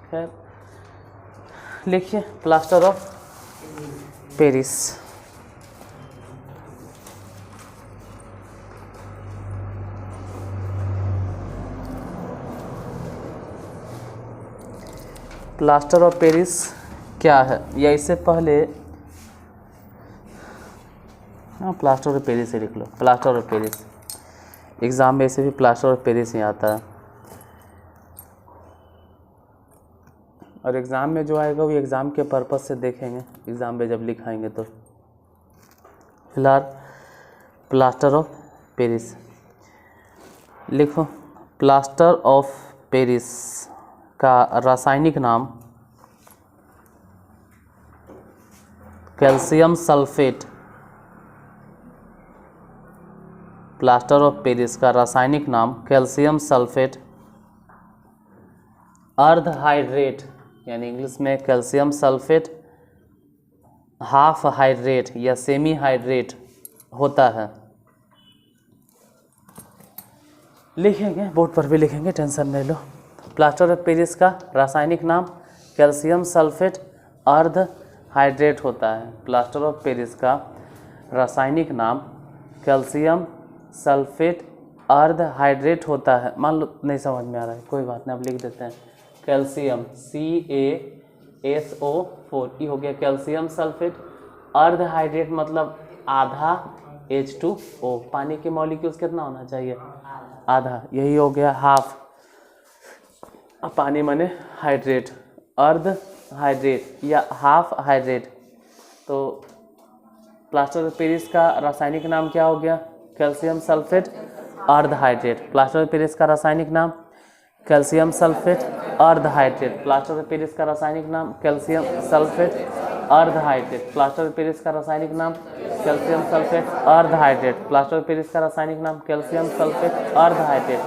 खैर लिखिए plaster of Paris. Plaster of Paris क्या है, या इससे पहले प्लास्टर ऑफ पेरिस से लिख लो। प्लास्टर ऑफ पेरिस एग्ज़ाम में ऐसे भी प्लास्टर ऑफ पेरिस ही आता है, और एग्ज़ाम में जो आएगा वो एग्ज़ाम के पर्पस से देखेंगे, एग्ज़ाम में जब लिखाएंगे तो। फिलहाल प्लास्टर ऑफ पेरिस लिखो। प्लास्टर ऑफ पेरिस का रासायनिक नाम calcium sulphate. Plaster of Paris का रासायनिक नाम कैल्शियम सल्फेट अर्ध हाइड्रेट, यानी इंग्लिश में कैल्शियम सल्फेट हाफ हाइड्रेट या सेमी हाइड्रेट होता है। लिखेंगे, बोर्ड पर भी लिखेंगे, टेंशन नहीं लो। प्लास्टर ऑफ पेरिस का रासायनिक नाम कैल्शियम सल्फेट अर्ध हाइड्रेट होता है। प्लास्टर ऑफ पेरिस का रासायनिक नाम कैल्शियम सल्फेट अर्ध हाइड्रेट होता है। मान लो नहीं समझ में आ रहा है, कोई बात नहीं, अब लिख देते हैं। कैल्शियम CaSO4 ये हो गया कैल्शियम सल्फेट। अर्ध हाइड्रेट मतलब आधा H2O। पानी के मॉलिक्यूल्स कितना होना चाहिए? आधा, यही हो गया हाफ। अब पानी माने हाइड्रेट, अर्ध हाइड्रेट या हाफ हाइड्रेट। तो प्लास्टर ऑफ पेरिस का रासायनिक नाम क्या हो गया? कैल्शियम सल्फेट अर्ध हाइड्रेट। प्लास्टर ऑफ पेरिस का रासायनिक नाम कैल्शियम सल्फेट अर्ध हाइड्रेट। प्लास्टर ऑफ पेरिस का रासायनिक नाम कैल्शियम सल्फेट अर्ध हाइड्रेट। प्लास्टर ऑफ पेरिस का रासायनिक नाम कैल्शियम सल्फेट अर्ध हाइड्रेट। प्लास्टर ऑफ पेरिस का रासायनिक नाम कैल्शियम सल्फेट अर्ध हाइड्रेट,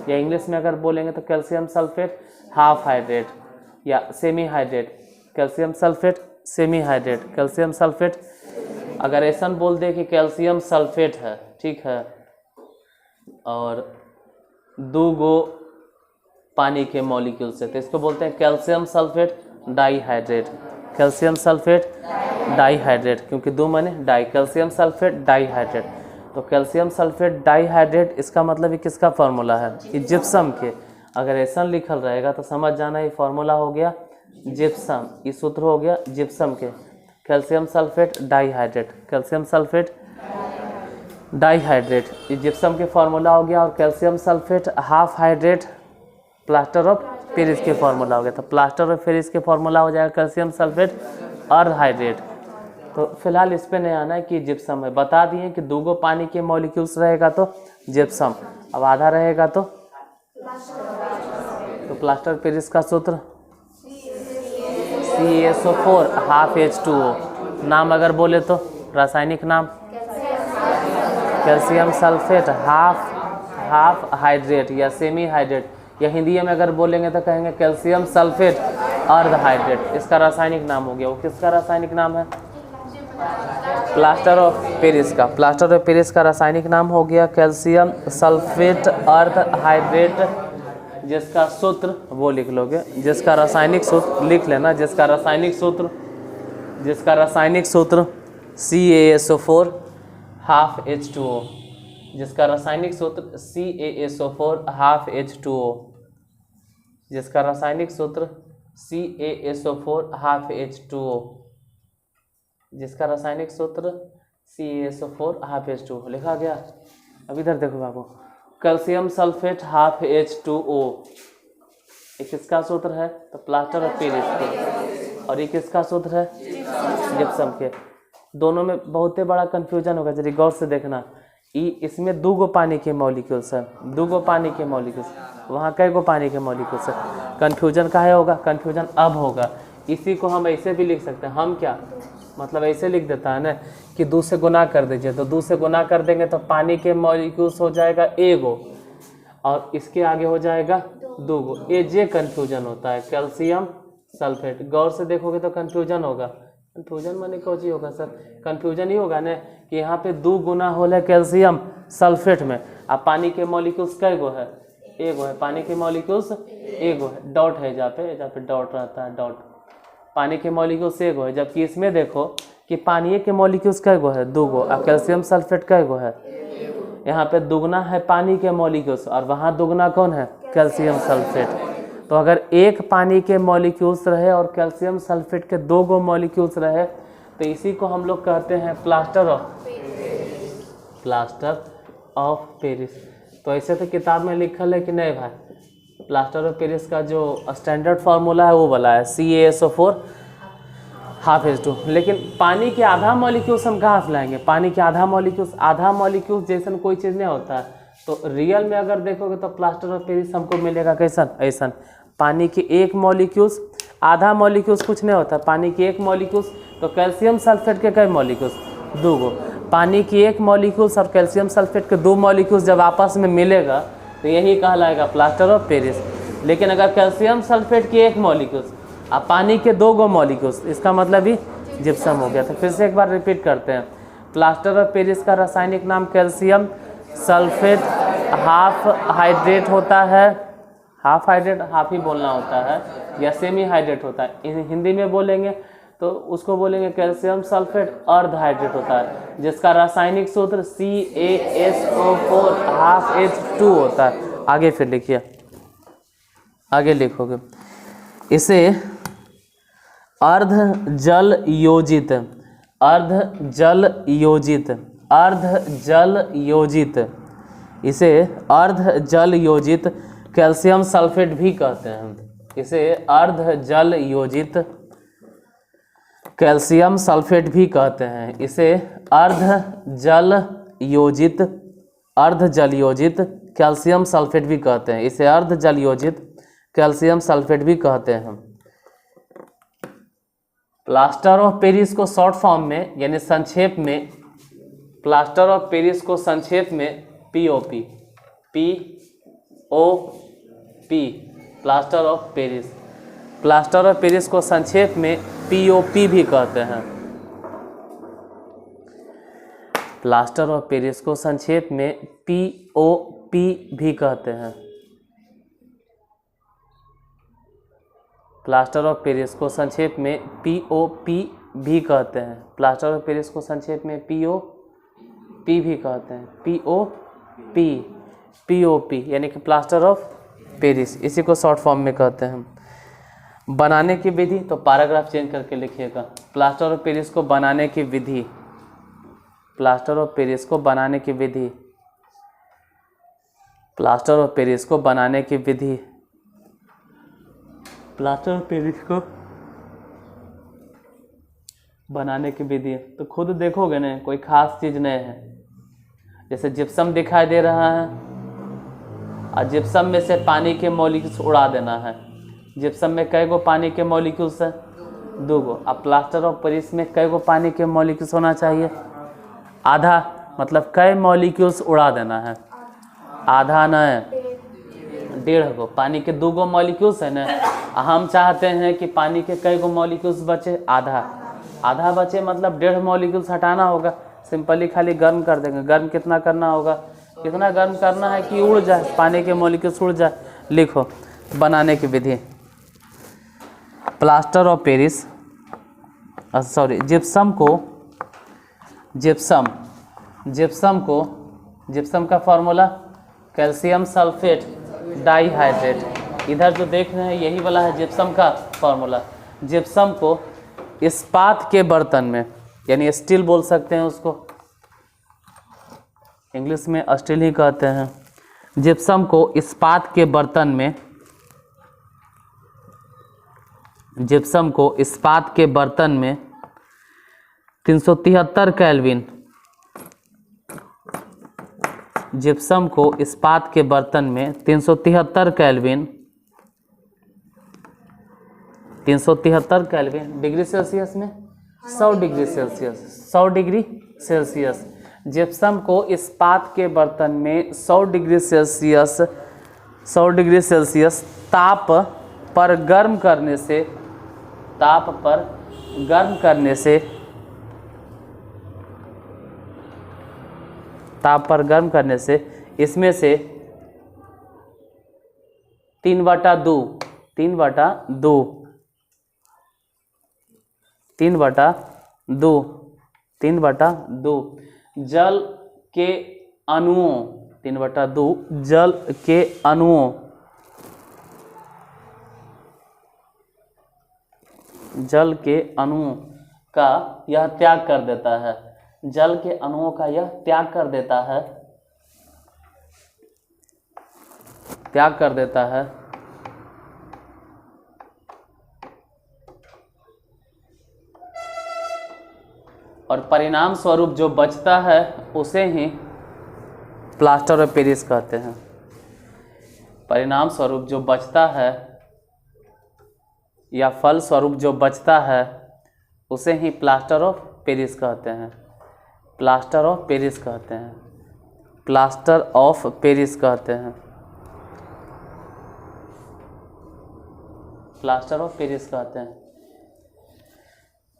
या इंग्लिश में अगर बोलेंगे तो कैल्शियम सल्फेट हाफ हाइड्रेट या semi hydrate. Calcium sulphate semi hydrate, calcium sulphate. अगर ऐसा बोल दे कि कैल्शियम सल्फेट है, ठीक है, और 2 गो पानी के मॉलिक्यूल से, तो इसको बोलते हैं calcium sulphate dihydrate. Calcium sulphate dihydrate, क्योंकि 2 माने डाई, कैल्शियम सल्फेट डाईहाइड्रेट। तो कैल्शियम सल्फेट डाईहाइड्रेट इसका मतलब ये किसका फार्मूला है? ये जिप्सम के। अगर ऐसा लिखल रहेगा तो समझ जाना ये फार्मूला हो गया जिप्सम, ये सूत्र हो गया जिप्सम के। Calcium sulphate dihydrate, calcium sulphate dihydrate, ये जिप्सम के फार्मूला हो गया। और calcium sulphate half hydrate plaster of Paris के फार्मूला हो गया। तो प्लास्टर ऑफ पेरिस के फार्मूला हो जाएगा कैल्शियम सल्फेट अर्ध हाइड्रेट। तो फिलहाल इस पे नहीं आना है कि जिप्सम है, बता दिए कि 2 गो पानी के मॉलिक्यूल्स रहेगा तो जिप्सम, अब आधा रहेगा तो प्लास्टर ऑफ पेरिस का सूत्र CaSO4 हाफ H2O। नाम अगर बोले तो रासायनिक नाम कैल्शियम सल्फेट हाफ हाइड्रेट या सेमी हाइड्रेट, या हिंदी में अगर बोलेंगे तो कहेंगे कैल्शियम सल्फेट अर्ध हाइड्रेट। इसका रासायनिक नाम हो गया। वो किसका रासायनिक नाम है? प्लास्टर ऑफ पेरिस का। प्लास्टर ऑफ पेरिस का रासायनिक नाम हो गया कैल्शियम सल्फेट अर्ध हाइड्रेट, जिसका सूत्र वो लिख लोगे, जिसका रासायनिक सूत्र लिख लेना, जिसका रासायनिक सूत्र CaSO4 हाफ H2O, जिसका रासायनिक सूत्र CaSO4 हाफ H2O, जिसका रासायनिक सूत्र CaSO4 हाफ H2O, जिसका रासायनिक सूत्र CaSO4 हाफ H2O। लिखा गया। अब इधर देखो बाबू, कैल्शियम सल्फेट हाफ H2O ये किसका सूत्र है? तो प्लास्टर ऑफ पेरिस के। और ये किसका सूत्र है? जिप्सम के। दोनों में बहुत बड़ा कंफ्यूजन होगा, जरा गौर से देखना। इसमें 2 गो पानी के मॉलिक्यूल्स है, 2 गो पानी के मॉलिक्यूल्स, वहाँ कई गो पानी के मॉलिक्यूल्स है। कंफ्यूजन काहे होगा? कंफ्यूजन अब होगा। इसी को हम ऐसे भी लिख सकते हैं। हम क्या मतलब ऐसे लिख देता है ना कि 2 से गुना कर दीजिए, तो 2 से गुना कर देंगे तो पानी के मॉलिक्यूल्स हो जाएगा 1 गो, और इसके आगे हो जाएगा 2 गो। ये कंफ्यूजन होता है कैल्शियम सल्फेट। गौर से देखोगे तो कंफ्यूजन होगा। कंफ्यूजन माने कौन सी होगा सर? कंफ्यूजन ही होगा ना कि यहाँ पे 2 गुना होल है कैल्शियम सल्फेट में, अब पानी के मॉलिक्यूल्स कई गो है? एगो है, पानी के मॉलिक्यूल्स एगो है, डॉट है जहाँ पे डॉट रहता है, डॉट पानी के मॉलिक्यूल्स एगो है। जबकि इसमें देखो कि पानी के मॉलिक्यूल्स कैगो है, दूगो, और कैल्शियम सल्फेट कैगो है, यहाँ पे दुगना है पानी के मॉलिक्यूल्स और वहाँ दुगना कौन है, कैल्शियम सल्फेट। तो अगर एक पानी के मॉलिक्यूल्स रहे और कैल्शियम सल्फेट के 2 गो मॉलिक्यूल्स रहे तो इसी को हम लोग कहते हैं प्लास्टर ऑफ पेरिस। तो ऐसे तो किताब में लिखल है कि नहीं भाई, प्लास्टर ऑफ पेरिस का जो स्टैंडर्ड फार्मूला है वो वाला है CaSO4 ½ लेकिन पानी के आधा मॉलिक्यूल्स हम कहाँ से लाएंगे, पानी के आधा मॉलिक्यूल्स जैसा कोई चीज़ नहीं होता है। तो रियल में अगर देखोगे तो प्लास्टर ऑफ पेरिस हमको मिलेगा कैसन, ऐसा पानी के एक मॉलिक्यूल्स, आधा मॉलिक्यूल्स कुछ नहीं होता, पानी के एक मॉलिक्यूल्स, तो कैल्शियम सल्फेट के कई मॉलिक्यूल्स, 2 गो, पानी की एक मॉलिक्यूल्स और कैल्शियम सल्फेट के 2 मॉलिक्यूल्स जब आपस में मिलेगा तो यही कहलाएगा प्लास्टर ऑफ पेरिस। लेकिन अगर कैल्शियम सल्फेट की एक मॉलिक्यूल्स और पानी के 2 गो मॉलिक्यूल्स, इसका मतलब ही जिप्सम हो गया। तो फिर से एक बार रिपीट करते हैं, प्लास्टर ऑफ पेरिस का रासायनिक नाम कैल्शियम सल्फेट हाफ हाइड्रेट होता है, हाफ हाइड्रेट हाफ ही बोलना होता है या सेमी हाइड्रेट होता है, हिंदी में बोलेंगे तो उसको बोलेंगे कैल्शियम सल्फेट अर्ध हाइड्रेट होता है, जिसका रासायनिक सूत्र CaSO4 ½ होता है। आगे फिर लिखिए, आगे लिखोगे, इसे अर्ध जल योजित इसे अर्ध जल योजित कैल्शियम सल्फेट भी कहते हैं। इसे अर्ध जल योजित कैल्शियम सल्फेट भी कहते हैं। इसे अर्ध जल योजित कैल्शियम सल्फेट भी कहते हैं। इसे अर्ध जल योजित कैल्शियम सल्फेट भी कहते हैं। प्लास्टर ऑफ पेरिस को शॉर्ट फॉर्म में यानी संक्षेप में, प्लास्टर ऑफ पेरिस को संक्षेप में POP प्लास्टर ऑफ पेरिस को संक्षेप में POP भी कहते हैं। प्लास्टर ऑफ पेरिस को संक्षेप में POP भी कहते हैं। प्लास्टर ऑफ पेरिस को संक्षेप में POP भी कहते हैं। प्लास्टर ऑफ पेरिस को संक्षेप में POP भी कहते हैं। POP यानी कि प्लास्टर ऑफ पेरिस, इसी को शॉर्ट फॉर्म में कहते हैं। बनाने की विधि, तो पैराग्राफ चेंज करके लिखिएगा, प्लास्टर ऑफ पेरिस को बनाने की विधि, प्लास्टर ऑफ पेरिस को बनाने की विधि, प्लास्टर ऑफ पेरिस को बनाने की विधि, प्लास्टर ऑफ पेरिस को बनाने की विधि। तो खुद देखोगे ना, कोई खास चीज़ नहीं है। जैसे जिप्सम दिखाई दे रहा है और जिप्सम में से पानी के मॉलिक्यूल्स उड़ा देना है। जिप्सम में कई गो पानी के मॉलिक्यूल्स है, 2 गो। अब प्लास्टर ऑफ पेरिस में कई गो पानी के मॉलिक्यूल्स होना चाहिए, आधा, मतलब कई मॉलिक्यूल्स उड़ा देना है, आधा न 1.5 गो। पानी के 2 गो मॉलिक्यूल्स है ना, हम चाहते हैं कि पानी के कई गो मॉलिक्यूल्स बचे, आधा बचे, मतलब 1.5 मॉलिक्यूल्स हटाना होगा। सिंपली खाली गर्म कर देंगे। गर्म कितना करना होगा, कितना गर्म करना है कि उड़ जाए, पानी के मॉलिक्यूल्स उड़ जाए। लिखो बनाने की विधि, प्लास्टर ऑफ पेरिस, जिप्सम का फॉर्मूला कैल्शियम सल्फेट डाइहाइड्रेट। इधर जो देख रहे हैं यही वाला है जिप्सम का फॉर्मूला। जिप्सम को इस्पात के बर्तन में, यानी स्टील बोल सकते हैं उसको, इंग्लिश में स्टील ही कहते हैं। जिप्सम को इस्पात के बर्तन में, जिप्सम को इस्पात के बर्तन में 373 केल्विन, जिप्सम को इस्पात के बर्तन में 373 केल्विन, 373 केल्विन डिग्री सेल्सियस में 100 degree Celsius, 100 degree Celsius. Gypsum को इस्पात के बर्तन में 100 डिग्री सेल्सियस, 100 डिग्री सेल्सियस ताप पर गर्म करने से, ताप पर गर्म करने से, ताप पर गर्म करने से इसमें से 3/2 3/2 3/2 3/2 जल के अणुओं 3/2 जल के अणुओं का यह त्याग कर देता है। जल के अणुओं का यह त्याग कर देता है और परिणाम स्वरूप जो बचता है उसे ही प्लास्टर ऑफ पेरिस कहते हैं। परिणाम स्वरूप जो बचता है या फल स्वरूप जो बचता है उसे ही प्लास्टर ऑफ पेरिस कहते हैं। प्लास्टर ऑफ पेरिस कहते हैं। प्लास्टर ऑफ पेरिस कहते हैं। प्लास्टर ऑफ पेरिस कहते हैं।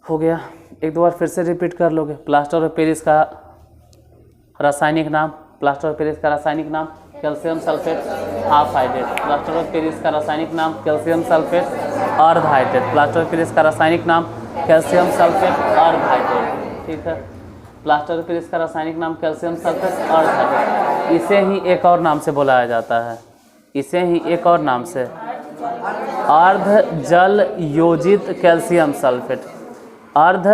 हो गया, एक दो बार फिर से रिपीट कर लोगे। प्लास्टर ऑफ पेरिस का रासायनिक नाम, प्लास्टर ऑफ पेरिस का रासायनिक नाम calcium sulphate half hydrate. Plaster of Paris का रासायनिक नाम कैल्शियम सल्फेट अर्ध हाइड्रेट। प्लास्टर ऑफ पेरिस का रासायनिक नाम कैल्शियम सल्फेट अर्ध हाइड्रेट। ठीक है, प्लास्टर ऑफ पेरिस का रासायनिक नाम कैल्शियम सल्फेट अर्ध हाइड्रेट। इसे ही एक और नाम से बुलाया जाता है, इसे ही एक और नाम से अर्ध जल योजित कैल्शियम सल्फेट। अर्ध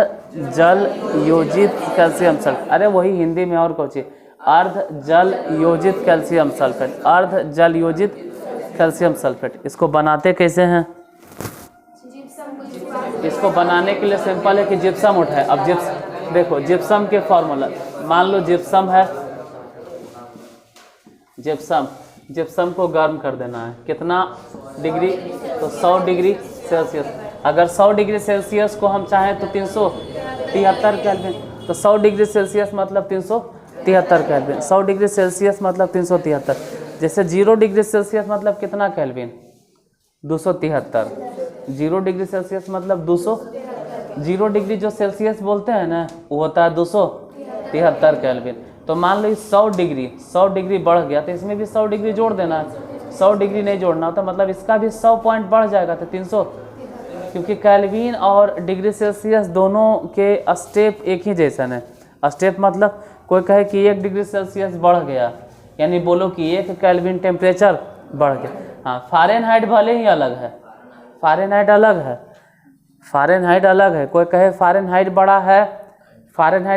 जल योजित कैल्शियम सल्फेट, अरे वही हिंदी में और कुछ, अर्ध जल योजित कैल्शियम सल्फेट। अर्ध जल योजित कैल्शियम सल्फेट। इसको बनाते कैसे हैं? इसको बनाने के लिए सिंपल है कि जिप्सम उठाए। अब देखो जिप्सम के फॉर्मूला, मान लो जिप्सम है, जिप्सम को गर्म कर देना है। कितना डिग्री? तो 100 डिग्री सेल्सियस। अगर 100 डिग्री सेल्सियस को हम चाहें तो 373 केल्विन। तो 100 डिग्री सेल्सियस मतलब 373 केल्विन। 100 डिग्री सेल्सियस मतलब 373। जैसे 0 डिग्री सेल्सियस मतलब कितना केल्विन? 273। 0 डिग्री सेल्सियस मतलब 200। 0 डिग्री जो सेल्सियस बोलते हैं ना वो होता है 273 केल्विन। तो मान लो 100 डिग्री बढ़ गया तो इसमें भी 100 डिग्री जोड़ देना है। 100 डिग्री नहीं जोड़ना तो मतलब इसका भी 100 पॉइंट बढ़ जाएगा तो 300, क्योंकि केल्विन और डिग्री सेल्सियस दोनों के स्टेप एक ही जैसन है। स्टेप मतलब कोई कहे कि 1 डिग्री सेल्सियस बढ़ गया, यानी बोलो कि 1 केल्विन टेम्परेचर बढ़ गया। हाँ, फ़ारेनहाइट भले ही अलग है, फ़ारेनहाइट अलग है। कोई कहे फ़ारेनहाइट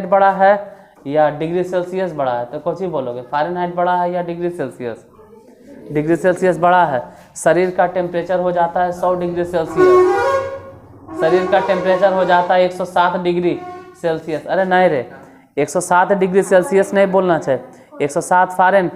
बड़ा है या डिग्री सेल्सियस बड़ा है, तो कुछ ही बोलोगे, फ़ारेनहाइट बड़ा है या डिग्री सेल्सियस? डिग्री सेल्सियस बड़ा है। शरीर का टेम्परेचर हो जाता है 100 डिग्री सेल्सियस। शरीर का टेम्परेचर हो जाता है 107 डिग्री सेल्सियस। अरे नहीं रे, 107 डिग्री सेल्सियस नहीं बोलना चाहिए, 107 फ़ारेन।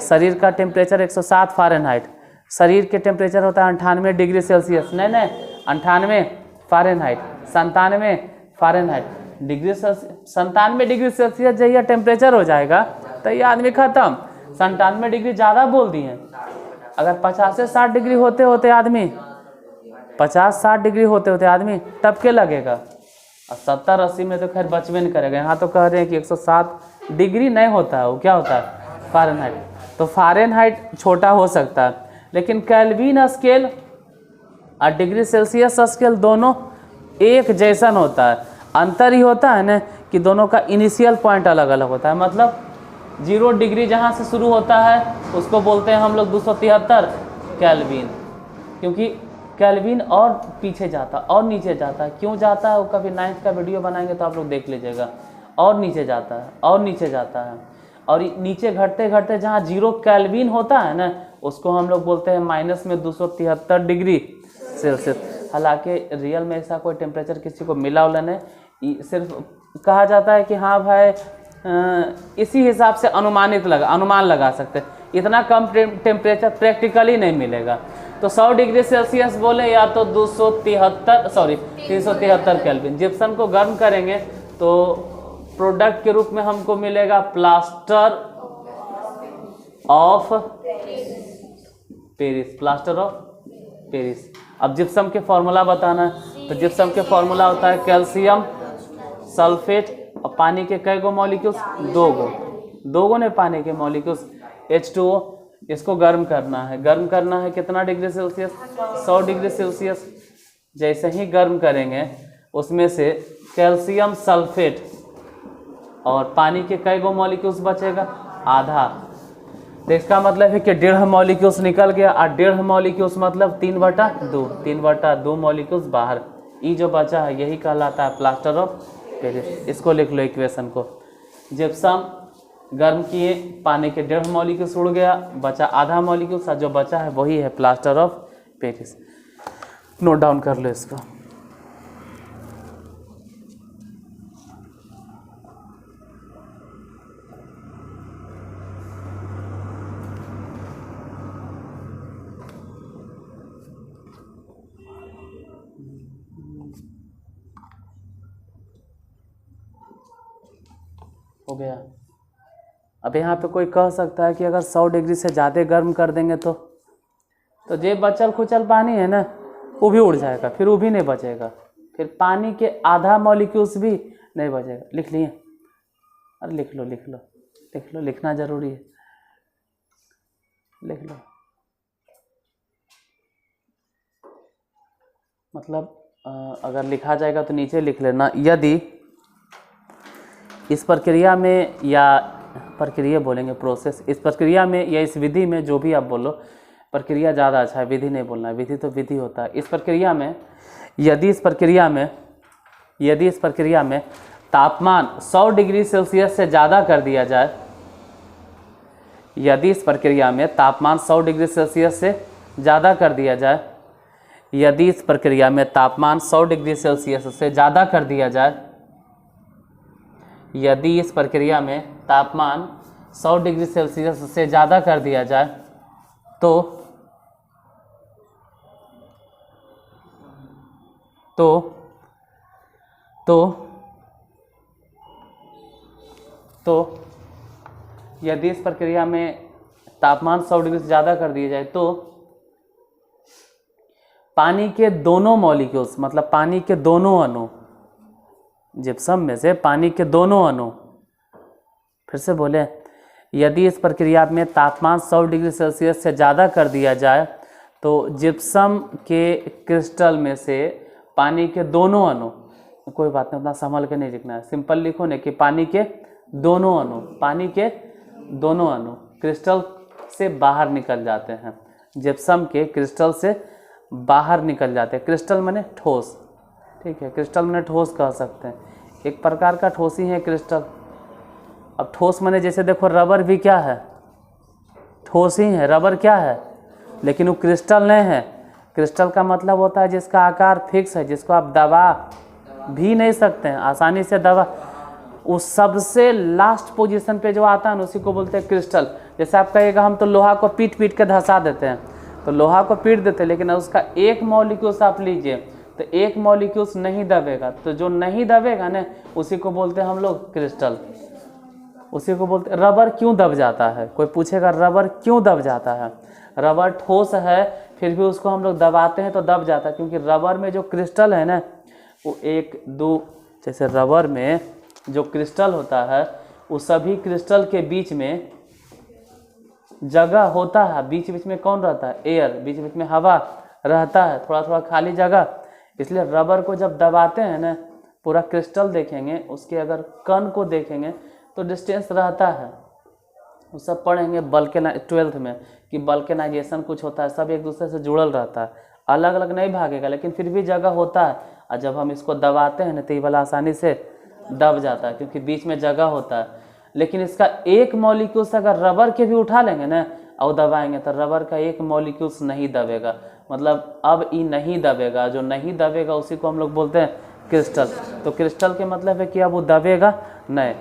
शरीर का टेम्परेचर 107 फ़ारेनहाइट। शरीर के टेम्परेचर होता है 98 डिग्री सेल्सियस। नहीं 98 Fahrenheit, 97 Fahrenheit. Degree Celsius 97 degree Celsius जहिया टेम्परेचर हो जाएगा तो ये आदमी खत्म। 97 डिग्री ज़्यादा बोल दिए। अगर 50 से 60 डिग्री होते होते आदमी 50-60 डिग्री होते होते आदमी टपके लगेगा। और 70-80 में तो खैर बचवे नहीं करेगा। यहाँ तो कह रहे हैं कि 107 डिग्री नहीं होता है, वो क्या होता है? फ़ारेनहाइट। तो फ़ारेनहाइट छोटा हो सकता है, लेकिन केल्विन स्केल और डिग्री सेल्सियस स्केल दोनों एक जैसन होता है। अंतर ही होता है ना कि दोनों का इनिशियल पॉइंट अलग अलग होता है। मतलब 0 डिग्री जहाँ से शुरू होता है उसको बोलते हैं हम लोग 273 केल्विन, क्योंकि केल्विन और पीछे जाता और नीचे जाता है। क्यों जाता है वो कभी 9th का वीडियो बनाएंगे तो आप लोग देख लीजिएगा। और नीचे जाता है और नीचे जाता है, और नीचे घटते घटते जहाँ 0 केल्विन होता है ना उसको हम लोग बोलते हैं माइनस में 273 डिग्री सेल्सियस। हालांकि रियल में ऐसा कोई टेम्परेचर किसी को मिला वाला नहीं, सिर्फ कहा जाता है कि हाँ भाई इसी हिसाब से अनुमान लगा सकते हैं। इतना कम टेम्परेचर प्रैक्टिकली नहीं मिलेगा। तो 100 डिग्री सेल्सियस बोले या तो 373 केल्विन। जिप्सम को गर्म करेंगे तो प्रोडक्ट के रूप में हमको मिलेगा plaster of Paris. Plaster of Paris. अब जिप्सम के फॉर्मूला बताना है, तो जिप्सम के फॉर्मूला होता है कैल्शियम सल्फेट और पानी के कई गो मॉलिक्यूल्स? 2 गो ने पानी के मॉलिक्यूल्स H2O इसको गर्म करना है। गर्म करना है कितना डिग्री सेल्सियस? 100 degree Celsius. जैसे ही गर्म करेंगे उसमें से कैल्शियम सल्फेट और पानी के कई गो मॉलिक्यूल्स बचेगा? आधा। तो इसका मतलब है कि 1.5 मॉलिक्यूल्स निकल गया और 1.5 मॉलिक्यूल्स मतलब 3/2। 3/2 मॉलिक्यूल्स बाहर। ये जो बचा है यही कहलाता है प्लास्टर ऑफ पेरिस। इसको लिख लो इक्वेशन को। जिप्सम गर्म किए, पानी के 1.5 मॉलिक्यूल्स उड़ गया, बचा आधा मॉलिक्यूल्स, जो बचा है वही है plaster of Paris. Note down कर लो इसको। हो गया। अब यहाँ पे कोई कह सकता है कि अगर 100 डिग्री से ज़्यादा गर्म कर देंगे तो जे बचल खुचल पानी है ना वो भी उड़ जाएगा, फिर वो भी नहीं बचेगा, फिर पानी के आधा मॉलिक्यूल्स भी नहीं बचेगा। लिख लिए? अरे लिख लो लिख लो लिख लो, लिखना जरूरी है, लिख लो। मतलब अगर लिखा जाएगा तो नीचे लिख लेना। यदि इस प्रक्रिया में, या प्रक्रिया बोलेंगे प्रोसेस, इस प्रक्रिया में या इस विधि में, जो भी आप बोलो, प्रक्रिया ज़्यादा अच्छा है, विधि नहीं बोलना है, विधि तो विधि होता है। इस प्रक्रिया में यदि इस प्रक्रिया में तापमान 100 डिग्री सेल्सियस से ज़्यादा कर दिया जाए, यदि इस प्रक्रिया में तापमान 100 डिग्री सेल्सियस से ज़्यादा कर दिया जाए, यदि इस प्रक्रिया में तापमान 100 डिग्री सेल्सियस से ज़्यादा कर दिया जाए, यदि इस प्रक्रिया में तापमान 100 डिग्री सेल्सियस से ज़्यादा कर दिया जाए तो यदि इस प्रक्रिया में तापमान 100 डिग्री से ज़्यादा कर दिया जाए तो पानी के दोनों मॉलिक्यूल्स, मतलब पानी के दोनों अणु, जिप्सम में से पानी के दोनों अणु, फिर से बोले, यदि इस प्रक्रिया में तापमान 100 डिग्री सेल्सियस से ज़्यादा कर दिया जाए तो जिप्सम के क्रिस्टल में से पानी के दोनों अणु, कोई बात नहीं, अपना संभल के नहीं लिखना है, सिंपल लिखो ना कि पानी के दोनों अणु क्रिस्टल से बाहर निकल जाते हैं। जिप्सम के क्रिस्टल से बाहर निकल जाते हैं। क्रिस्टल माने ठोस, ठीक है, क्रिस्टल माने ठोस कह सकते हैं, एक प्रकार का ठोस ही है क्रिस्टल। अब ठोस माने जैसे देखो रबर भी क्या है, ठोस ही है, रबर क्या है, लेकिन वो क्रिस्टल नहीं है। क्रिस्टल का मतलब होता है जिसका आकार फिक्स है, जिसको आप दबा भी नहीं सकते हैं, आसानी से दबा, उस सबसे लास्ट पोजीशन पे जो आता है ना उसी को बोलते हैं क्रिस्टल। जैसे आप कहिएगा हम तो लोहा को पीट के धंसा देते हैं, तो लोहा को पीट देते हैं, लेकिन उसका एक मॉलिक्यूल्स आप लीजिए तो एक मॉलिक्यूल्स नहीं दबेगा, तो जो नहीं दबेगा ना उसी को बोलते हैं हम लोग क्रिस्टल, उसी को बोलते हैं। रबर क्यों दब जाता है, कोई पूछेगा रबर क्यों दब जाता है? रबर ठोस है फिर भी उसको हम लोग दबाते हैं तो दब जाता है, क्योंकि रबर में जो क्रिस्टल है ना वो 1 2, जैसे रबर में जो क्रिस्टल होता है उस सभी क्रिस्टल के बीच में जगह होता है, बीच बीच में कौन रहता है? एयर, बीच बीच में हवा रहता है, थोड़ा थोड़ा खाली जगह। इसलिए रबर को जब दबाते हैं ना, पूरा क्रिस्टल देखेंगे, उसके अगर कण को देखेंगे तो डिस्टेंस रहता है। वो सब पढ़ेंगे बल्कना 12th में कि बल्कनाइजेशन कुछ होता है, सब एक दूसरे से जुड़ल रहता है, अलग अलग नहीं भागेगा, लेकिन फिर भी जगह होता है। और जब हम इसको दबाते हैं ना तो ये वाला आसानी से दब जाता है, क्योंकि बीच में जगह होता है। लेकिन इसका एक मॉलिक्यूल्स अगर रबर के भी उठा लेंगे ना और दबाएंगे तो रबर का एक मॉलिक्यूल्स नहीं दबेगा, मतलब अब ये नहीं दबेगा, जो नहीं दबेगा उसी को हम लोग बोलते हैं क्रिस्टल। तो क्रिस्टल के मतलब है कि अब वो दबेगा नहीं।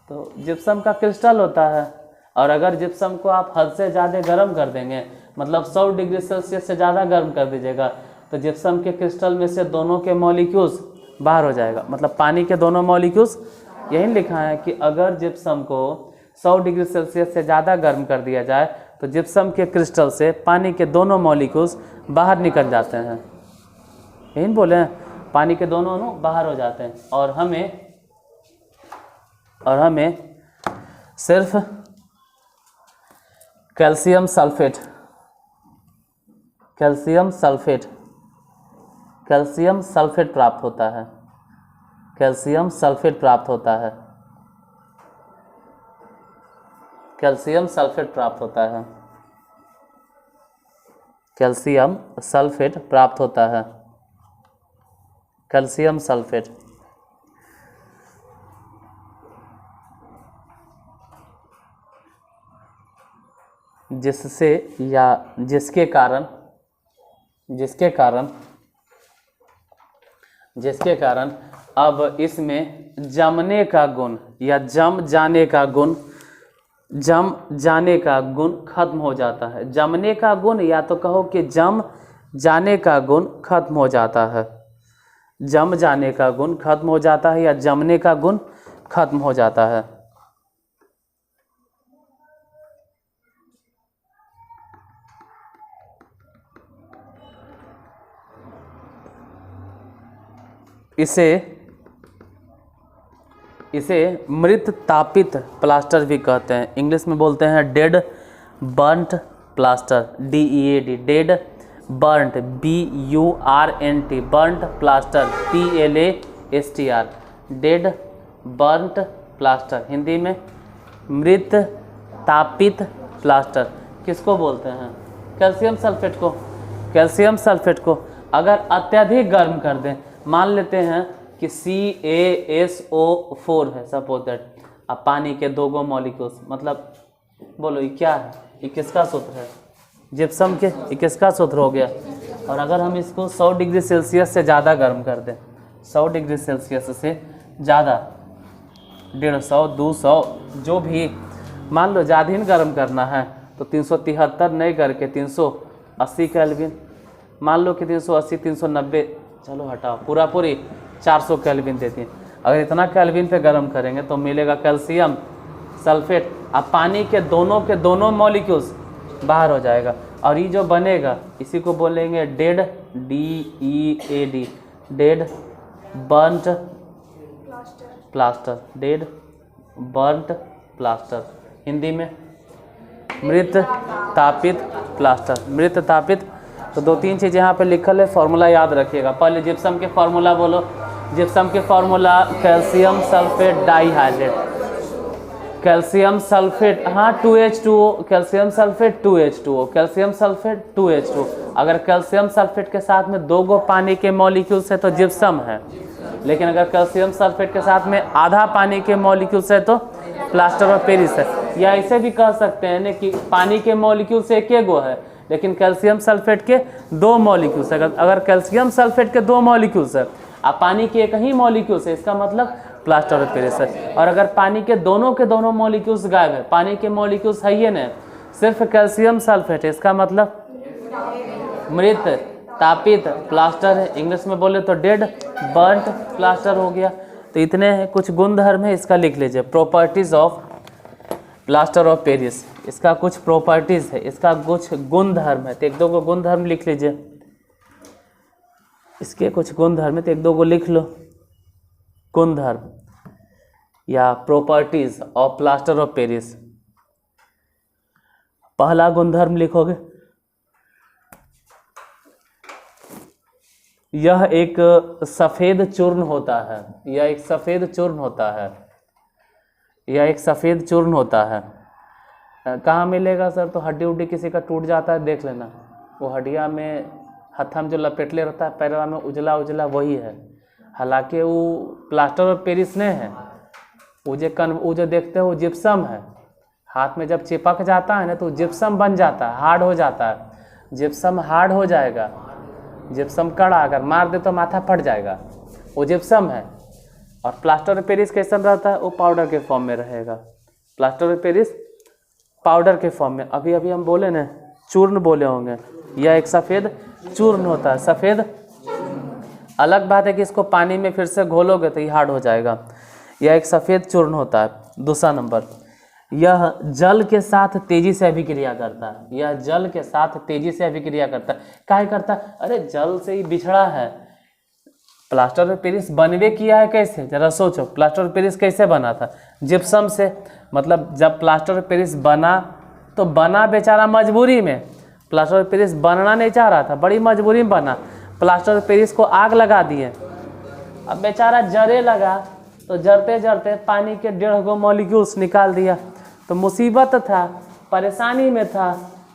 तो जिप्सम का क्रिस्टल होता है, और अगर जिप्सम को आप हद से ज़्यादा गर्म कर देंगे, मतलब 100 डिग्री सेल्सियस से ज़्यादा गर्म कर दीजिएगा, तो जिप्सम के क्रिस्टल में से दोनों के मॉलिक्यूल्स बाहर हो जाएगा, मतलब पानी के दोनों मॉलिक्यूल्स। यही लिखा है कि अगर जिप्सम को 100 डिग्री सेल्सियस से ज़्यादा गर्म कर दिया जाए तो जिप्सम के क्रिस्टल से पानी के दोनों मॉलिक्यूल्स बाहर निकल जाते हैं। यही बोले हैं, पानी के दोनों अणु बाहर हो जाते हैं। और हमें सिर्फ calcium sulphate, calcium sulphate, calcium sulphate प्राप्त होता है, कैल्शियम सल्फेट प्राप्त होता है, कैल्शियम सल्फेट प्राप्त होता है, कैल्शियम सल्फेट प्राप्त होता है, कैल्शियम सल्फेट। जिससे या जिसके कारण, जिसके कारण, जिसके कारण अब इसमें जमने का गुण या जम जाने का गुण, जम जाने का गुण खत्म हो जाता है। जमने का गुण या तो कहो कि जम जाने का गुण खत्म हो जाता है, जम जाने का गुण खत्म हो जाता है या जमने का गुण खत्म हो जाता है। इसे मृत तापित प्लास्टर भी कहते हैं। इंग्लिश में बोलते हैं dead burnt plaster, DEAD, dead burnt, BURNT, burnt plaster, PLASTR, dead burnt plaster. Hindi में मृत तापित प्लास्टर किसको बोलते हैं? कैल्शियम सल्फेट को। कैल्शियम सल्फेट को अगर अत्यधिक गर्म कर दें, मान लेते हैं कि CaSO4 है सपोज दैट, अब पानी के 2 मॉलिक्यूल्स, मतलब बोलो ये क्या है? ये किसका सूत्र है? जिप्सम के। ये किसका सूत्र हो गया? और अगर हम इसको 100 डिग्री सेल्सियस से ज़्यादा गर्म कर दें, 100 डिग्री सेल्सियस से ज़्यादा, 150, 200, जो भी मान लो ज़्यादा ही गर्म करना है तो 373 नहीं करके 380 केल्विन, मान लो कि 380, 390, चलो हटाओ, पूरा पूरी 400 केल्विन देती है। अगर इतना केल्विन पे गर्म करेंगे तो मिलेगा कैल्शियम सल्फेट। अब पानी के दोनों मॉलिक्यूल्स बाहर हो जाएगा और ये जो बनेगा इसी को बोलेंगे dead, DEAD, dead burnt plaster, dead burnt plaster. Hindi में मृत तापित प्लास्टर, मृत तापित। तो 2-3 चीज़ यहाँ पे लिखल है, फॉर्मूला याद रखिएगा। पहले जिप्सम के फॉर्मूला बोलो। जिप्सम के formula calcium sulphate dihydrate, calcium sulphate, हाँ 2H2O, calcium sulphate 2H2O, calcium sulphate 2H2O। अगर कैल्शियम सल्फेट के साथ में 2 पानी के मॉलिक्यूल्स है तो जिप्सम है, लेकिन अगर कैल्शियम सल्फेट के साथ में आधा पानी के मॉलिक्यूल्स है तो प्लास्टर ऑफ पेरिस है। या ऐसे भी कह सकते हैं ना कि पानी के मॉलिक्यूल्स 1 गो है लेकिन कैल्शियम सल्फेट के 2 मॉलिक्यूल्स है। अगर कैल्शियम सल्फेट के 2 मॉलिक्यूल्स है और पानी के 1 ही मॉलिक्यूल्स है, इसका मतलब प्लास्टर ऑफ पेरिस है। और अगर पानी के दोनों मॉलिक्यूल्स गायब है, पानी के मॉलिक्यूल्स है ही नहीं, सिर्फ कैल्शियम सल्फेट है, इसका मतलब मृत तापित प्लास्टर है। इंग्लिश में बोले तो डेड बर्न्ट प्लास्टर हो गया। तो इतने हैं, कुछ गुणधर्म है, इसका लिख लीजिए, properties of plaster of Paris. इसका कुछ प्रॉपर्टीज है, इसका कुछ गुणधर्म है, तो 1-2 गुणधर्म लिख लीजिए। इसके कुछ गुणधर्म है तो 1-2 लिख लो। गुणधर्म या properties of plaster of Paris. पहला गुणधर्म लिखोगे, यह एक सफेद चूर्ण होता है, यह एक सफेद चूर्ण होता है, यह एक सफेद चूर्ण होता है। कहाँ मिलेगा सर? तो हड्डी उड्डी किसी का टूट जाता है, देख लेना, वो हड्डिया में हत्था में जो लपेटले रहता है पैरवा में उजला उजला, वही है। हालांकि वो प्लास्टर ऑफ पेरिस नहीं है, वो जो देखते हो जिप्सम है। हाथ में जब चिपक जाता है ना तो जिप्सम बन जाता है, हार्ड हो जाता है। जिप्सम हार्ड हो जाएगा, जिप्सम कड़ा अगर मार दे तो माथा फट जाएगा, वो जिप्सम है। और प्लास्टर ऑफ पेरिस कैसा रहता है? वो पाउडर के फॉर्म में रहेगा। प्लास्टर ऑफ पेरिस पाउडर के फॉर्म में, अभी हम बोले ना चूर्ण बोले होंगे, यह एक सफ़ेद चूर्ण होता है। सफ़ेद अलग बात है कि इसको पानी में फिर से घोलोगे तो ये हार्ड हो जाएगा। यह एक सफ़ेद चूर्ण होता है। दूसरा नंबर, यह जल के साथ तेजी से अभिक्रिया करता है। यह जल के साथ तेजी से अभिक्रिया करता है। काहे करता है? अरे जल से ही बिछड़ा है। प्लास्टर ऑफ पेरिस बनवे किया है कैसे? जरा सोचो, प्लास्टर ऑफ पेरिस कैसे बना था? जिप्सम से। मतलब जब प्लास्टर ऑफ पेरिस बना तो बना बेचारा मजबूरी में, प्लास्टर ऑफ पेरिस बनना नहीं चाह रहा था, बड़ी मजबूरी में बना, प्लास्टर ऑफ पेरिस को आग लगा दिए। अब बेचारा जरे लगा तो जरते जरते पानी के 1.5 मॉलिक्यूल्स निकाल दिया। तो मुसीबत था, परेशानी में था,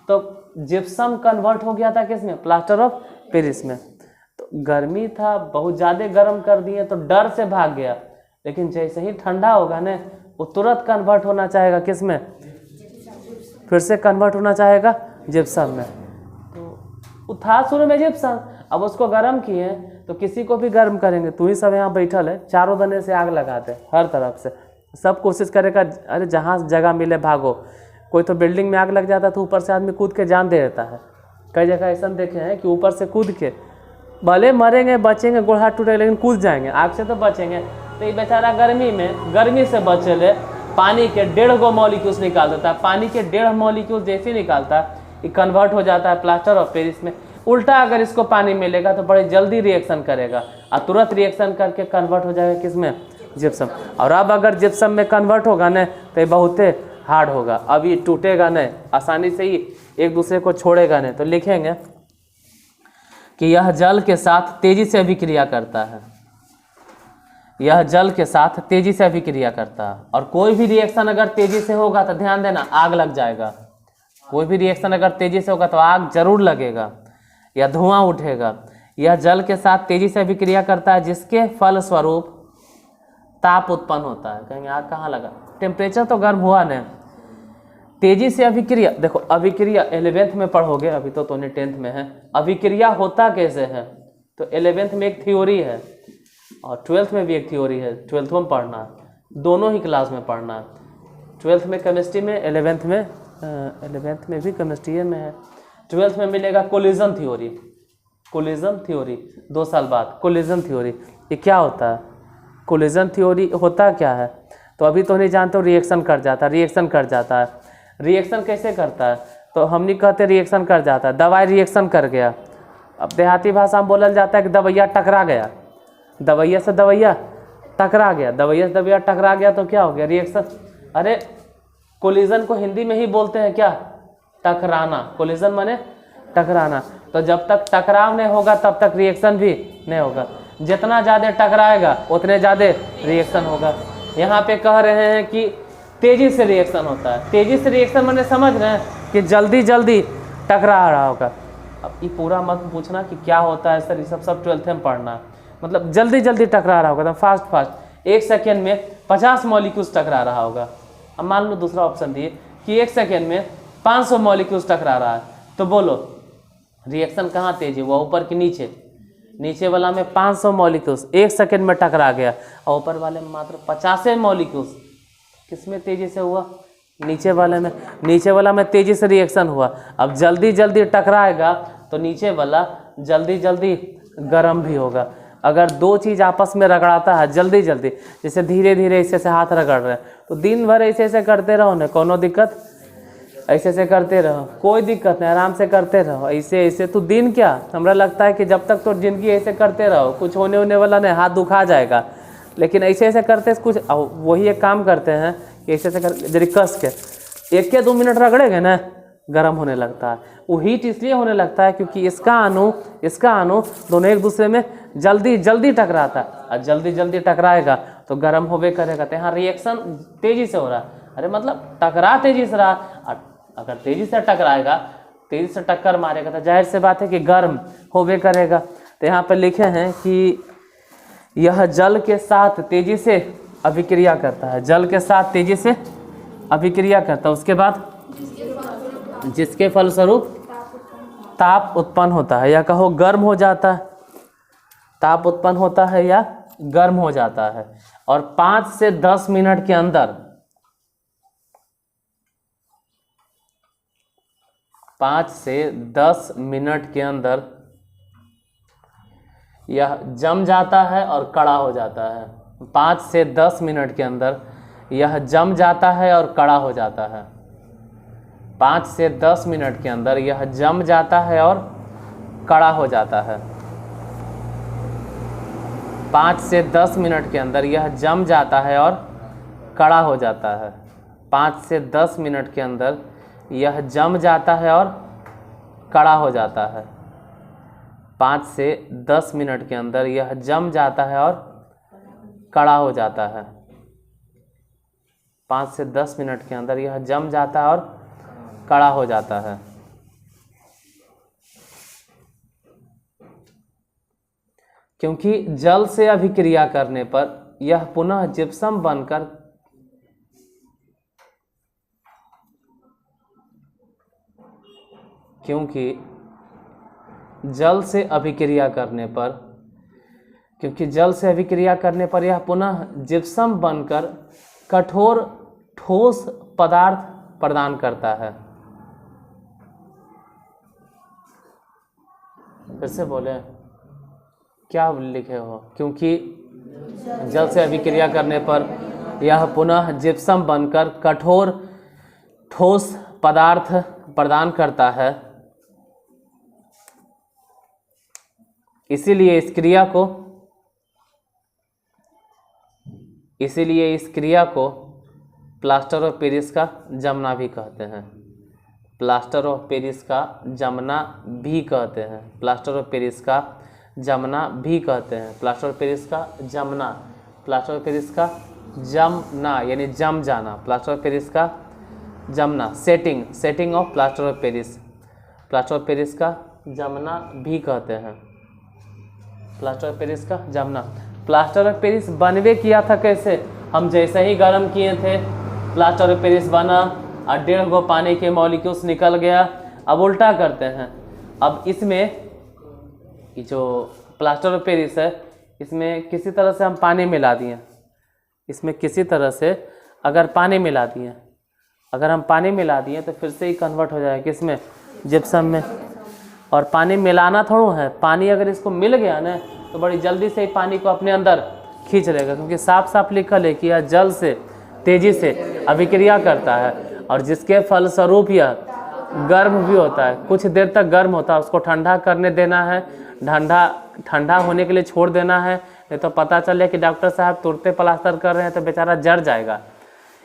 तो जिप्सम कन्वर्ट हो गया था किसमें, प्लास्टर ऑफ पेरिस में। तो गर्मी था, बहुत ज़्यादा गर्म कर दिए तो डर से भाग गया, लेकिन जैसे ही ठंडा होगा ना वो तुरंत कन्वर्ट होना चाहेगा किसमें, फिर से कन्वर्ट होना चाहेगा जिप्सम में। तो वो था शुरू में जिप्सम, अब उसको गर्म किए तो किसी को भी गर्म करेंगे। तू ही सब यहाँ बैठल है, चारों दने से आग लगाते हर तरफ से, सब कोशिश करेगा, अरे जहाँ जगह मिले भागो। कोई तो बिल्डिंग में आग लग जाता है तो ऊपर से आदमी कूद के जान दे देता है। कई जगह ऐसा देखे हैं कि ऊपर से कूद के भले मरेंगे बचेंगे, गोड़ हाथ टूटेगा लेकिन कूद जाएंगे, आग से तो बचेंगे। तो ये बेचारा गर्मी से बचे ले पानी के 1.5 मॉलिक्यूल्स निकाल देता है। पानी के 1.5 मॉलिक्यूल्स जैसे निकालता है ये कन्वर्ट हो जाता है प्लास्टर ऑफ पेरिस में। उल्टा अगर इसको पानी मिलेगा तो बड़ी जल्दी रिएक्शन करेगा और तुरंत रिएक्शन करके कन्वर्ट हो जाएगा किसमें, जिप्सम। और अब अगर जिप्सम में कन्वर्ट होगा न तो ये बहुत हार्ड होगा, अब ये टूटेगा नहीं, आसानी से ही एक दूसरे को छोड़ेगा नहीं। तो लिखेंगे कि यह जल के साथ तेजी से अभिक्रिया करता है, यह जल के साथ तेजी से अभिक्रिया करता है। और कोई भी रिएक्शन अगर तेजी से होगा तो ध्यान देना आग लग जाएगा। कोई भी रिएक्शन अगर तेजी से होगा तो आग जरूर लगेगा या धुआं उठेगा। यह जल के साथ तेजी से अभिक्रिया करता है जिसके फलस्वरूप ताप उत्पन्न होता है। कहेंगे आग कहाँ लगा, टेम्परेचर तो गर्म हुआ नहीं, तेजी से अभिक्रिया। देखो अभिक्रिया 11th में पढ़ोगे, अभी तो नहीं 10th में है। अभिक्रिया होता कैसे है तो 11th में एक थ्योरी है और 12th में भी एक थ्योरी है। 12th में पढ़ना, दोनों ही क्लास में पढ़ना। 12th में केमिस्ट्री में, 11th में भी केमिस्ट्री में है। 12th में मिलेगा कोलिजन थ्योरी। कोलिजन थ्योरी 2 साल बाद कोलिजन थ्योरी। ये क्या होता है, कोलिजन थ्योरी होता क्या है तो अभी तो नहीं जानते हो। रिएक्शन कर जाता है, रिएक्शन कर जाता है। रिएक्शन कैसे करता है तो हम नहीं कहते रिएक्शन कर जाता है, दवाई रिएक्शन कर गया। अब देहाती भाषा में बोलल जाता है कि दवैया टकरा गया, दवैया से दवैया टकरा गया, दवैया से दवैया टकरा गया तो क्या हो गया, रिएक्शन। अरे कोलिजन को हिंदी में ही बोलते हैं क्या, टकराना। कोलिजन माने टकराना। तो जब तक टकराव नहीं होगा तब तक रिएक्शन भी नहीं होगा। जितना ज़्यादा टकराएगा उतने ज़्यादा रिएक्शन होगा। यहाँ पे कह रहे हैं कि तेज़ी से रिएक्शन होता है। तेज़ी से रिएक्शन मैंने समझ रहे हैं कि जल्दी जल्दी टकरा रहा होगा। अब ये पूरा मत पूछना कि क्या होता है सर, ये सब 12th में पढ़ना है। मतलब जल्दी जल्दी टकरा रहा होगा, तो फास्ट 1 सेकेंड में 50 मॉलिक्यूल्स टकरा रहा होगा। अब मान लो दूसरा ऑप्शन दिए कि 1 सेकेंड में 500 मॉलिक्यूल्स टकरा रहा है, तो बोलो रिएक्शन कहाँ तेज हुआ, ऊपर कि नीचे। नीचे वाला में 500 मॉलिक्यूल्स 1 सेकेंड में टकरा गया और ऊपर वाले में मात्र 50 मॉलिक्यूल्स। किसमें तेजी से हुआ, नीचे वाले में। नीचे वाला में तेजी से रिएक्शन हुआ। अब जल्दी जल्दी टकराएगा तो नीचे वाला जल्दी जल्दी गर्म भी होगा। अगर 2 चीज़ आपस में रगड़ाता है जल्दी जल्दी, जैसे धीरे धीरे ऐसे से हाथ रगड़ रहे हैं, तो दिन भर ऐसे ऐसे करते रहो ना, कोनो दिक्कत, ऐसे ऐसे करते रहो, कोई दिक्कत नहीं, आराम से करते रहो। ऐसे ऐसे तो दिन क्या, हमरा लगता है कि जब तक तो जिंदगी ऐसे करते रहो कुछ होने वाला नहीं, हाथ दुखा जाएगा। लेकिन ऐसे ऐसे करते कुछ, वही एक काम करते हैं कि ऐसे ऐसे कर जरी कस के 1 या 2 मिनट रगड़ेंगे ना, गर्म होने लगता है। वो हीट इसलिए होने लगता है क्योंकि इसका अणु दोनों एक दूसरे में जल्दी जल्दी टकराता है, और जल्दी जल्दी टकराएगा तो गर्म होवे करेगा। तो यहाँ रिएक्शन तेजी से हो रहा है। अरे मतलब टकरा तेजी से रहा, अगर तेजी से टकराएगा, तेजी से टक्कर मारेगा तो जाहिर से बात है कि गर्म होवे करेगा। तो यहाँ पे लिखे हैं कि यह जल के साथ तेजी से अभिक्रिया करता है, जल के साथ तेजी से अभिक्रिया करता है। उसके बाद जिसके फलस्वरूप ताप उत्पन्न होता है, या कहो गर्म हो जाता है। ताप उत्पन्न होता है या गर्म हो जाता है। और 5 से 10 मिनट के अंदर, 5 से 10 मिनट के अंदर यह जम जाता है और कड़ा हो जाता है। 5 से 10 मिनट के अंदर यह जम जाता है और कड़ा हो जाता है। 5 से 10 मिनट के अंदर यह जम जाता है और कड़ा हो जाता है। 5 से 10 मिनट के अंदर यह जम जाता है और कड़ा हो जाता है। 5 से 10 मिनट के अंदर यह जम जाता है और कड़ा हो जाता है। 5 से 10 मिनट के अंदर यह जम जाता है और कड़ा हो जाता है। 5 से 10 मिनट के अंदर यह जम जाता है और कड़ा हो जाता है। क्योंकि जल से अभिक्रिया करने पर यह पुनः जिप्सम बनकर जल से अभिक्रिया करने पर यह पुनः जिप्सम बनकर कठोर ठोस पदार्थ प्रदान करता है। फिर से बोले, क्या लिखे हो? क्योंकि जल से अभिक्रिया करने पर यह पुनः जिप्सम बनकर कठोर ठोस पदार्थ प्रदान करता है, इसीलिए इस क्रिया को प्लास्टर ऑफ पेरिस का जमना भी कहते हैं। प्लास्टर ऑफ पेरिस का जमना भी कहते हैं। प्लास्टर ऑफ पेरिस का जमना भी कहते हैं। प्लास्टर ऑफ पेरिस का जमना, प्लास्टर ऑफ पेरिस का जमना यानी जम जाना। प्लास्टर ऑफ पेरिस का जमना, setting of plaster of Paris. Plaster of Paris का जमना भी कहते हैं। प्लास्टर ऑफ पेरिस का जमना। प्लास्टर ऑफ पेरिस बनवे किया था कैसे? हम जैसे ही गर्म किए थे प्लास्टर ऑफ पेरिस बना और 1.5 गो पानी के मॉलिक्यूल्स निकल गया। अब उल्टा करते हैं। अब इसमें जो प्लास्टर ऑफ पेरिस है इसमें किसी तरह से हम पानी मिला दिए। इसमें किसी तरह से अगर पानी मिला दिए, अगर हम पानी मिला दिए तो फिर से ही कन्वर्ट हो जाएगा किसमें? जिप्सम में। और पानी मिलाना थोड़ा है, पानी अगर इसको मिल गया ना तो बड़ी जल्दी से ही पानी को अपने अंदर खींच लेगा, क्योंकि साफ साफ लिखा है कि यह जल से तेजी से अभिक्रिया करता है और जिसके फलस्वरूप यह गर्म भी होता है। कुछ देर तक गर्म होता है, उसको ठंडा करने देना है, ठंडा होने के लिए छोड़ देना है, नहीं तो पता चले कि डॉक्टर साहब तुरंत प्लास्टर कर रहे हैं तो बेचारा जड़ जाएगा,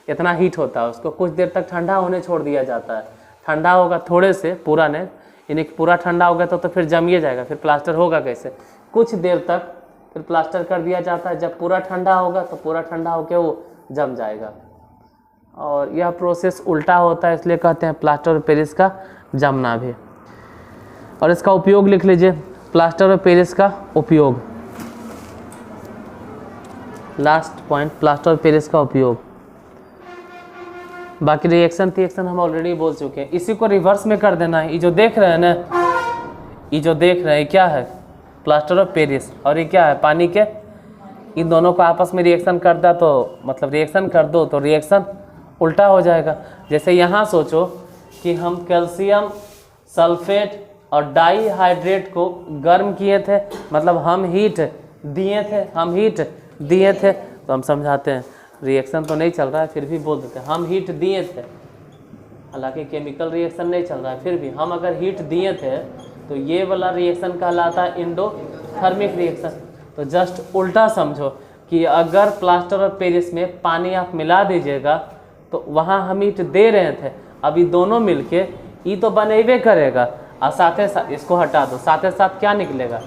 इतना हीट होता है। उसको कुछ देर तक ठंडा होने छोड़ दिया जाता है। ठंडा होगा थोड़े से, पूरा नहीं, यानी पूरा ठंडा हो गया तो फिर जमिए जाएगा, फिर प्लास्टर होगा कैसे? कुछ देर तक फिर प्लास्टर कर दिया जाता है। जब पूरा ठंडा होगा तो पूरा ठंडा होकर वो जम जाएगा। और यह प्रोसेस उल्टा होता है, इसलिए कहते हैं प्लास्टर ऑफ पेरिस का जमना भी। और इसका उपयोग लिख लीजिए, प्लास्टर ऑफ पेरिस का उपयोग। Last point, plaster of Paris का उपयोग। बाकी रिएक्शन हम ऑलरेडी बोल चुके हैं। इसी को रिवर्स में कर देना है। ये जो देख रहे हैं ना, ये जो देख रहे हैं क्या है? Plaster of Paris. और ये क्या है? पानी के। इन दोनों को आपस में रिएक्शन कर दो तो मतलब रिएक्शन कर दो तो रिएक्शन उल्टा हो जाएगा। जैसे यहाँ सोचो कि हम कैल्शियम सल्फेट और डाईहाइड्रेट को गर्म किए थे, मतलब हम हीट दिए थे, तो हम समझाते हैं रिएक्शन तो नहीं चल रहा है फिर भी बोल देते हैं हम हीट दिए थे। हालांकि केमिकल रिएक्शन नहीं चल रहा है, फिर भी हम अगर हीट दिए थे तो ये वाला रिएक्शन कहलाता है इंडोथर्मिक रिएक्शन। तो जस्ट उल्टा समझो कि अगर प्लास्टर ऑफ पेरिस में पानी आप मिला दीजिएगा तो वहाँ हम हीट दे रहे थे, अभी दोनों मिलके ये तो बनेबे करेगा और साथ साथ इसको हटा दो, साथ साथ क्या निकलेगा?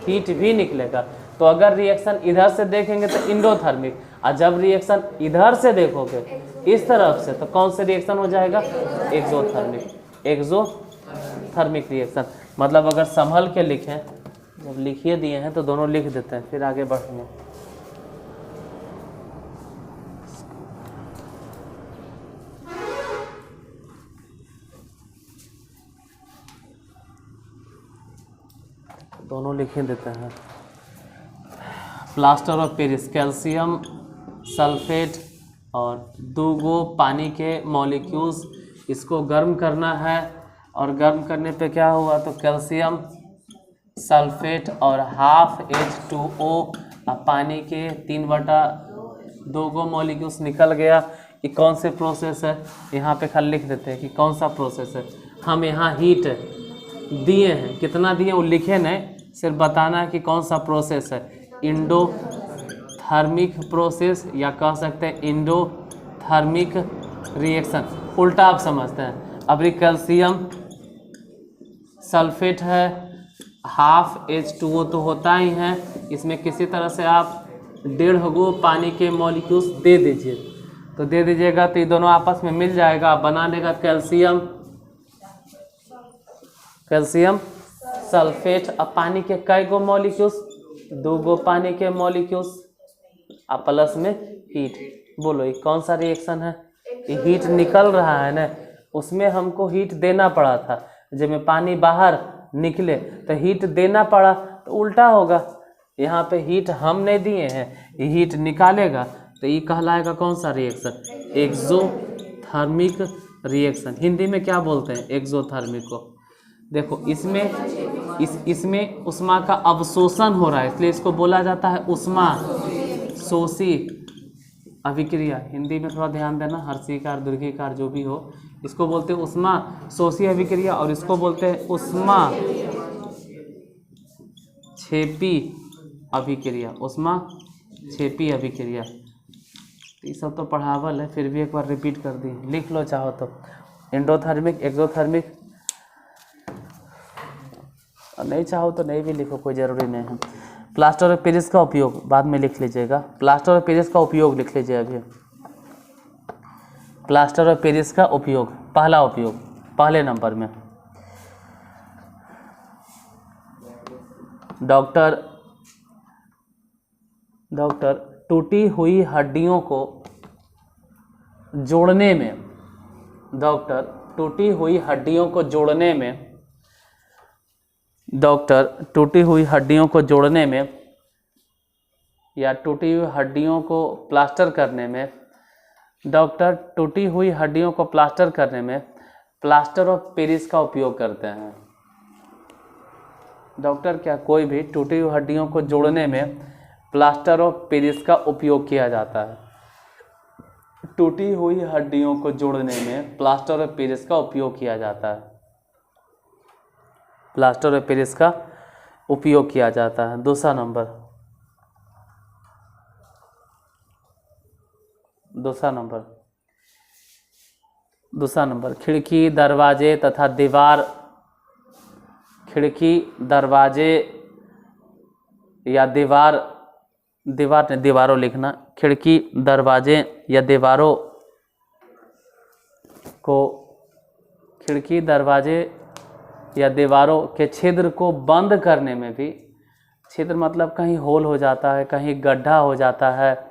हीट भी निकलेगा। तो अगर रिएक्शन इधर से देखेंगे तो इंडोथर्मिक, और जब रिएक्शन इधर से देखोगे इस तरफ से तो कौन से रिएक्शन हो जाएगा? Exothermic reaction. मतलब अगर संभल के लिखें, जब लिखिए दिए हैं तो दोनों लिख देते हैं, फिर आगे बढ़ेंगे। दोनों लिखे देते हैं। Plaster of Paris, calcium sulphate और 2 गो पानी के मॉलिक्यूल्स, इसको गर्म करना है। और गर्म करने पे क्या हुआ? तो कैल्शियम सल्फेट और हाफ H2O पानी के 3/2 गो मॉलिक्यूल्स निकल गया। ये कौन से प्रोसेस है? यहाँ पे खाली लिख देते हैं कि कौन सा प्रोसेस है। हम यहाँ हीट दिए हैं, कितना दिए वो लिखे नहीं, सिर्फ बताना है कि कौन सा प्रोसेस है। इंडोथर्मिक प्रोसेस या कह सकते हैं इंडोथर्मिक रिएक्शन। उल्टा आप समझते हैं, अब ये कैल्शियम सल्फेट है, हाफ H2O तो होता ही है, इसमें किसी तरह से आप 1.5 गो पानी के मॉलिक्यूल्स दे दीजिए, तो दे दीजिएगा तो ये दोनों आपस में मिल जाएगा, बना देगा कैल्शियम सल्फेट। अब पानी के कई गो मॉलिक्यूल्स, 2 गो पानी के मॉलिक्यूल्स, अब प्लस में हीट। बोलो ये कौन सा रिएक्शन है? ये हीट निकल रहा है ना, उसमें हमको हीट देना पड़ा था, जब में पानी बाहर निकले तो हीट देना पड़ा, तो उल्टा होगा, यहाँ पे हीट हम नहीं दिए हैं, ये हीट निकालेगा, तो ये कहलाएगा कौन सा रिएक्शन? Exothermic reaction. हिंदी में क्या बोलते हैं एक्सोथर्मिक को? देखो इसमें उष्मा का अवशोषण हो रहा है, इसलिए इसको बोला जाता है उष्मा शोषी अभिक्रिया। हिंदी में थोड़ा ध्यान देना, हर्षिकार दीर्घिकार जो भी हो, इसको बोलते हैं उष्मा शोषी अभिक्रिया, और इसको बोलते हैं उष्मा क्षेपी अभिक्रिया, उष्मा क्षेपी अभिक्रिया। ये सब तो पढ़ावल है, फिर भी एक बार रिपीट कर दी, लिख लो चाहो तो। एंडोथर्मिक, एक्सोथर्मिक, नहीं चाहो तो नहीं भी लिखो, कोई ज़रूरी नहीं है। प्लास्टर ऑफ पेरिस का उपयोग बाद में लिख लीजिएगा, प्लास्टर ऑफ पेरिस का उपयोग लिख लीजिए अभी। प्लास्टर ऑफ पेरिस का उपयोग, पहला उपयोग पहले नंबर में, डॉक्टर टूटी हुई हड्डियों को जोड़ने में, डॉक्टर टूटी हुई हड्डियों को जोड़ने में, डॉक्टर टूटी हुई हड्डियों को जोड़ने में या टूटी हुई हड्डियों को प्लास्टर करने में, डॉक्टर टूटी हुई हड्डियों को प्लास्टर करने में प्लास्टर ऑफ पेरिस का उपयोग करते हैं। डॉक्टर क्या, कोई भी टूटी हुई हड्डियों को जोड़ने में प्लास्टर ऑफ पेरिस का उपयोग किया जाता है। टूटी हुई हड्डियों को जोड़ने में प्लास्टर ऑफ पेरिस का उपयोग किया जाता है, प्लास्टर ऑफ पेरिस का उपयोग किया जाता है। दूसरा नंबर, खिड़की दरवाजे तथा दीवार, खिड़की दरवाजे या दीवारों लिखना, खिड़की दरवाजे या दीवारों को, खिड़की दरवाजे या दीवारों के छिद्र को बंद करने में भी, छिद्र मतलब कहीं होल हो जाता है, कहीं गड्ढा हो जाता है,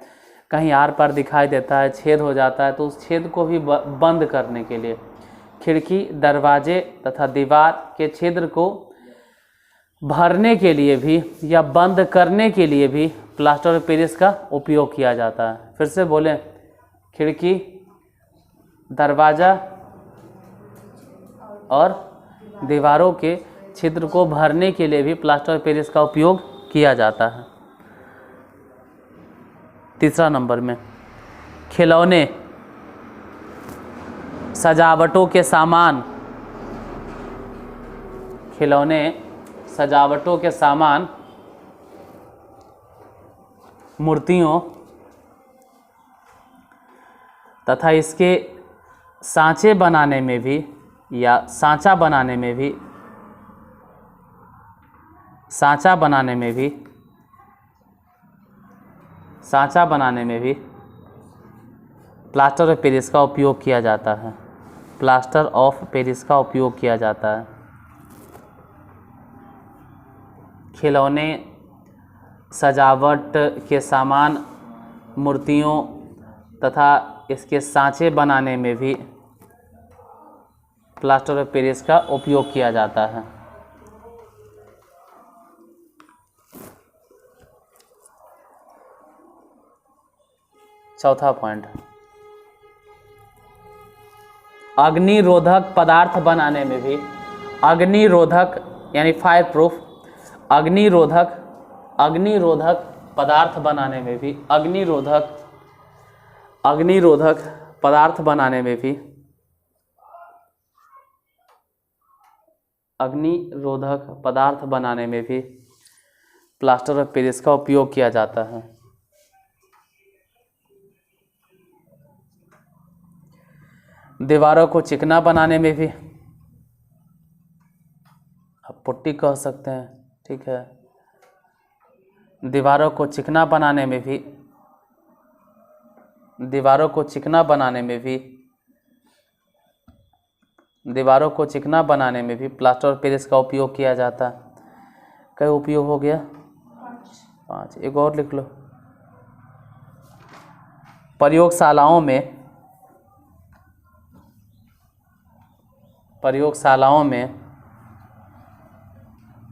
कहीं आर पार दिखाई देता है, छेद हो जाता है, तो उस छेद को भी बंद करने के लिए, खिड़की दरवाजे तथा दीवार के छिद्र को भरने के लिए भी या बंद करने के लिए भी प्लास्टर ऑफ पेरिस का उपयोग किया जाता है। फिर से बोलें, खिड़की दरवाज़ा और दीवारों के छिद्र को भरने के लिए भी प्लास्टर ऑफ पेरिस का उपयोग किया जाता है। तीसरा नंबर में, खिलौने, सजावटों के सामान, खिलौने सजावटों के सामान, मूर्तियों तथा इसके सांचे बनाने में भी या सांचा बनाने में भी, सांचा बनाने में भी प्लास्टर ऑफ पेरिस का उपयोग किया जाता है, प्लास्टर ऑफ पेरिस का उपयोग किया जाता है। खिलौने, सजावट के सामान, मूर्तियों तथा इसके सांचे बनाने में भी प्लास्टर ऑफ पेरिस का उपयोग किया जाता है। चौथा पॉइंट, अग्निरोधक पदार्थ बनाने में भी, अग्निरोधक यानी फायर प्रूफ, अग्निरोधक पदार्थ बनाने में भी, अग्निरोधक पदार्थ बनाने में भी, अग्निरोधक पदार्थ बनाने में भी प्लास्टर ऑफ पेरिस का उपयोग किया जाता है। दीवारों को चिकना बनाने में भी, आप पुट्टी कह सकते हैं, ठीक है। दीवारों को चिकना बनाने में भी, दीवारों को चिकना बनाने में भी, दीवारों को चिकना बनाने में भी प्लास्टर ऑफ पेरिस का उपयोग किया जाता है। कई उपयोग हो गया? 5। एक और लिख लो। प्रयोगशालाओं में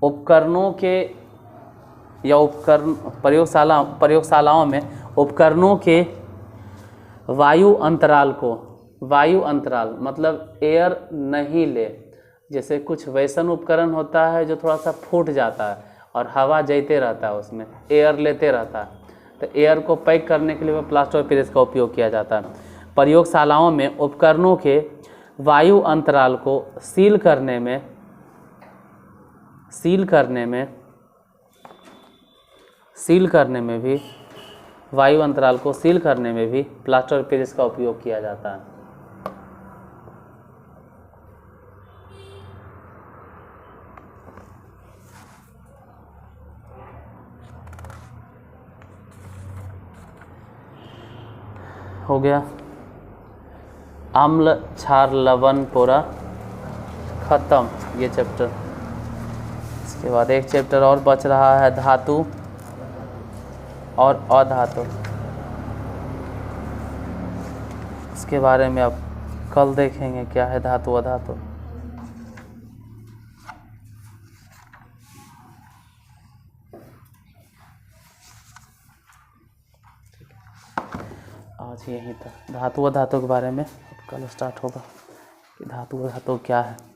उपकरणों के या प्रयोगशालाओं में उपकरणों के वायु अंतराल मतलब एयर नहीं ले, जैसे कुछ वैसन उपकरण होता है जो थोड़ा सा फूट जाता है और हवा जैते रहता है, उसमें एयर लेते रहता है, तो एयर को पैक करने के लिए प्लास्टर ऑफ पेरिस का उपयोग किया जाता है। प्रयोगशालाओं में उपकरणों के वायु अंतराल को सील करने में भी वायु अंतराल को सील करने में भी प्लास्टर ऑफ पेरिस का उपयोग किया जाता है। हो गया। अम्ल क्षार लवण पूरा खत्म ये चैप्टर। इसके बाद एक चैप्टर और बच रहा है, धातु और अधातु। इसके बारे में अब कल देखेंगे क्या है धातु अधातु। आज यहीं तक धातु अधातु के बारे में कल स्टार्ट होगा कि धातु अधातु क्या है।